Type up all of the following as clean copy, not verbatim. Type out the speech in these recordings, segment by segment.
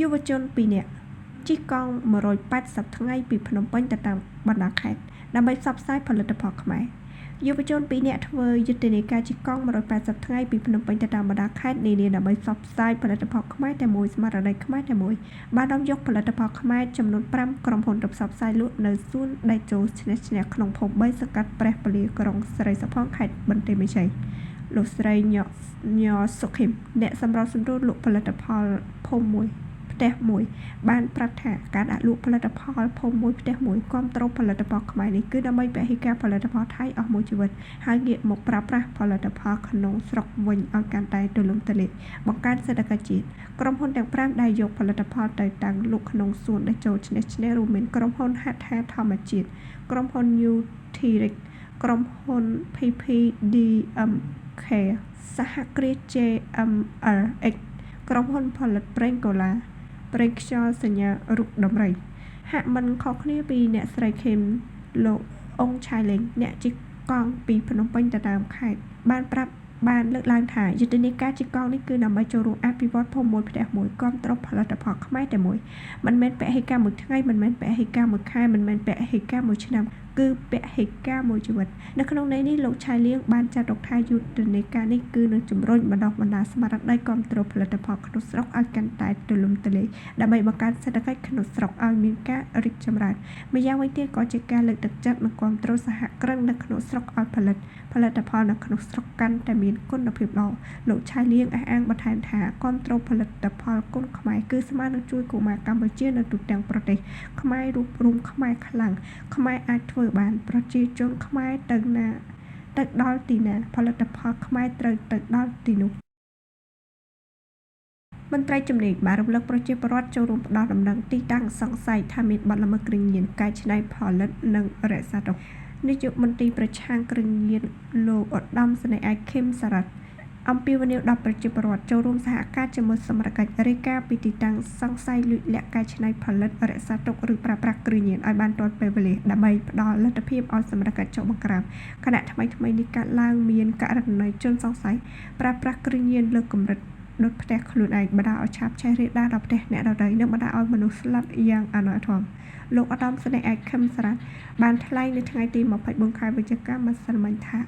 យុវជន2 នាក់ជិះកង់180ថ្ងៃពីភ្នំពេញទៅតាមបណ្ដាខេត្តដើម្បីផ្សព្វផ្សាយផលិតផលខ្មែរយុវជន2 នាក់ធ្វើយុទ្ធនាការជិះកង់180ថ្ងៃពីភ្នំពេញទៅតាមបណ្ដាខេត្តនានាដើម្បីផ្សព្វផ្សាយផលិតផលខ្មែរតែមួយស្មារតីខ្មែរតែមួយបាននាំយកផលិតផលខ្មែរចំនួន5ក្រុមហ៊ុនទៅផ្សព្វផ្សាយលក់នៅសួនដៃជោឈ្នះក្នុងភូមិ3សង្កាត់ព្រះពលាក្រុងស្រីសុផាន់ខេត្តបន្ទាយមានជ័យលោកស្រីញ៉សុខឹមអ្នកសម្របសម្រួលលក់ផលិតផលភូមិមួយផ្ទះមួយបានប្រាប់ថាការដាក់លក់ផលិតផលភូមិមួយផ្ទះមួយគាំទ្រផលិតផលខ្មែរនេះគឺដើម្បីពហិការផលិតផលថៃអស់មួយជីវិតហើយងាកមកប្រើប្រាស់ផលិតផលក្នុងស្រុកវិញឲ្យកាន់តែទូលំទូលាយបង្កើនសេដ្ឋកិច្ចជាតិក្រុមហ៊ុនទាំង5ដែលយកផលិតផលទៅតាំងលក់ក្នុងសួនដែលចូលឈ្នះរួមមានក្រុមហ៊ុនហាត់ថាធម្មជាតិក្រុមហ៊ុន Nutrix ក្រុមហ៊ុន PPDMK សហគ្រាស JMLX ក្រុមហ៊ុនផលិតប្រេងកូឡាប្រេងខ្យល់សញ្ញារូបដំរីហាក់មិនខុសគ្នាពីអ្នកស្រីខេមលោកអ៊ុងឆៃលេងអ្នកជិះកង់ពីភ្នំពេញទៅតាមខេត្តបានលើកឡើងថាយុទ្ធនាការជិះកង់នេះគឺដើម្បីចូលរួមអភិវឌ្ឍភូមិមួយផ្ទះមួយគាំទ្រផលិតផលខ្មែរតែមួយមិនមែនពហិការមួយថ្ងៃមិនមែនពហិការមួយខែមិនមែនពហិការមួយឆ្នាំគឺពហិការមួយជីវិតនៅក្នុងន័យនេះលោកឆៃលៀងបានចាត់ទុកថាយុទ្ធនាការនេះគឺនឹងជំរុញបណ្ដុះបណ្ដាលស្មារតីគាំទ្រផលិតផលក្នុងស្រុកឲ្យកាន់តែទូលំទូលាយដើម្បីបង្កើនសេដ្ឋកិច្ចក្នុងស្រុកឲ្យមានការរីកចម្រើនម្យ៉ាងវិញទៀតក៏ជាការលើកទឹកចិត្តនិងគាំទ្រសហគ្រិននៅក្នុងស្រុកឲ្យផលិតផលនៅក្នុងស្រុកកាន់តែមានគុណភាពល្អលោកឆៃលៀងអះអាងបន្ថែមថាគាំទ្រផលិតផលគុនខ្មែរគឺស្មើនឹងជួយកុមារកម្ពុជានៅទូទាំងប្រទេសខ្មែររួបរមខ្មែរខ្លាំងខ្មែរអាចធ្វើបានប្រជាជនខ្មែរទៅដល់ទីណាផលិតផលខ្មែរត្រូវទៅដល់ទីនោះមន្ត្រីជំនាញបានរំលឹកប្រជាពលរដ្ឋចូលរួមផ្ដល់ដំណឹងទីតាំងសង្ស័យថាមានបទល្មើសគ្រឿងញៀនកែច្នៃផលិតនិងរក្សាទុកនាយកមន្ត្រីប្រឆាំងគ្រឿងញៀនលោកឧត្តមសេនីយ៍ឯកខឹមសារ៉ាត់អំពាវនាវដល់ប្រជាពលរដ្ឋចូលរួមសហការជាមួយសមត្ថកិច្ចរាយការណ៍ពីទីតាំងសង្ស័យលួចលាក់កែច្នៃផលិតរក្សាទុកឬប្រើប្រាស់គ្រឿងញៀនឲ្យបានទាន់ពេលវេលាដើម្បីផ្ដល់លទ្ធភាពឲ្យសមត្ថកិច្ចចុះបង្ក្រាបគណៈថ្មីនេះកើតឡើងមានករណីជនសង្ស័យប្រើប្រាស់គ្រឿងញៀនលើកម្រិតដុតផ្ទះខ្លួនឯងបណ្ដាលឲ្យឆាបឆេះរាលដាលដល់ផ្ទះអ្នកដទៃនិងបណ្ដាលឲ្យមនុស្សស្លាប់យ៉ាងអនាធមលោកឧត្តមសេនីយ៍ឯកខឹមសារ៉ាត់បានថ្លែងនៅថ្ងៃទី24ខែវិច្ឆិកាម្សិលមិញថា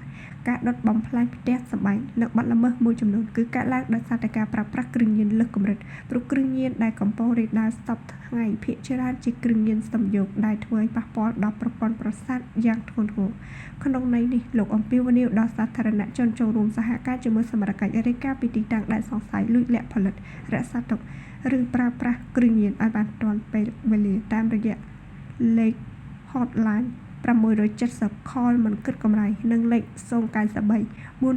ការដុតបំផ្លាញផ្ទះសម្បែងនិងបទល្មើសមួយចំនួនគឺកើតឡើងដោយសារតែការប្រើប្រាស់គ្រឿងញៀនលើសកម្រិតព្រោះគ្រឿងញៀនដែលកំពុងរាលដាលសពថ្ងៃភាគច្រើនជាគ្រឿងញៀនសំយោគដែលធ្វើឲ្យប៉ះពាល់ដល់ប្រព័ន្ធប្រសាទយ៉ាងធ្ងន់ធ្ងរក្នុងន័យនេះលោកអំពាវនាវដល់សាធារណជនចូលរួមសហការជាមួយសមត្ថកិច្ចរាយការណ៍ពីទីតាំងដែលសង្ស័យលួចលាក់ផលិតរក្សាទុកឬប្រើប្រាស់គ្រឿងញៀនឲ្យបានទាន់ពេលវេលាតាមរយៈលេខ hotline 670 call មិនគិតកម្រៃនិងលេខ093 456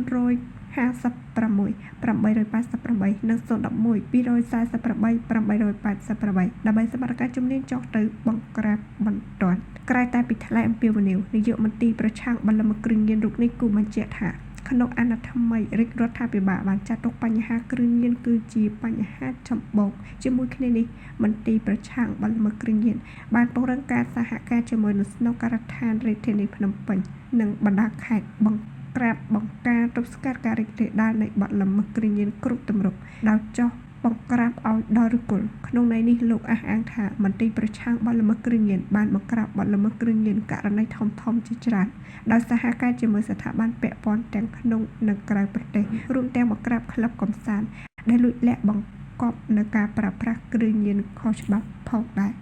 888និង011 248 888ដើម្បីសមត្ថកិច្ចជំនាញចុះទៅបង្ក្រាបបន្ទាន់ក្រៅតែពីថ្លែងអំពាវនាវនាយកមន្ត្រីប្រឆាំងបទល្មើសគ្រឿងញៀនរូបនេះគូបញ្ជាក់ថាក្នុងអាណត្តិថ្មីរាជរដ្ឋាភិបាលបានចាត់ទុកបញ្ហាគ្រឿងញៀនគឺជាបញ្ហាចម្បងជាមួយគ្នានេះមន្ត្រីប្រឆាំងបទល្មើសគ្រឿងញៀនបានពង្រឹងការសហការជាមួយនឹងស្នងការដ្ឋានរាជធានីភ្នំពេញនិងបណ្ដាខេត្តបង្ការទប់ស្កាត់ការរីករាលដាលនៃបទល្មើសគ្រឿងញៀនគ្រប់ទម្រង់ដោយចោះបង្ក្រាបឲ្យដល់ឫសគល់ក្នុងន័យនេះលោកអះអាងថាមន្ត្រីប្រឆាំងបទល្មើសគ្រឿងញៀនបានបង្ក្រាបបទល្មើសគ្រឿងញៀនករណីធំជាច្រើនដោយសហការជាមួយស្ថាប័នពាក់ព័ន្ធទាំងក្នុងនិងក្រៅប្រទេសរួមទាំងបង្ក្រាបក្លឹបកម្សាន្តដែលលួចលាក់បង្កប់នៅការប្រើប្រាស់គ្រឿងញៀនខុសច្បាប់ផងដែរ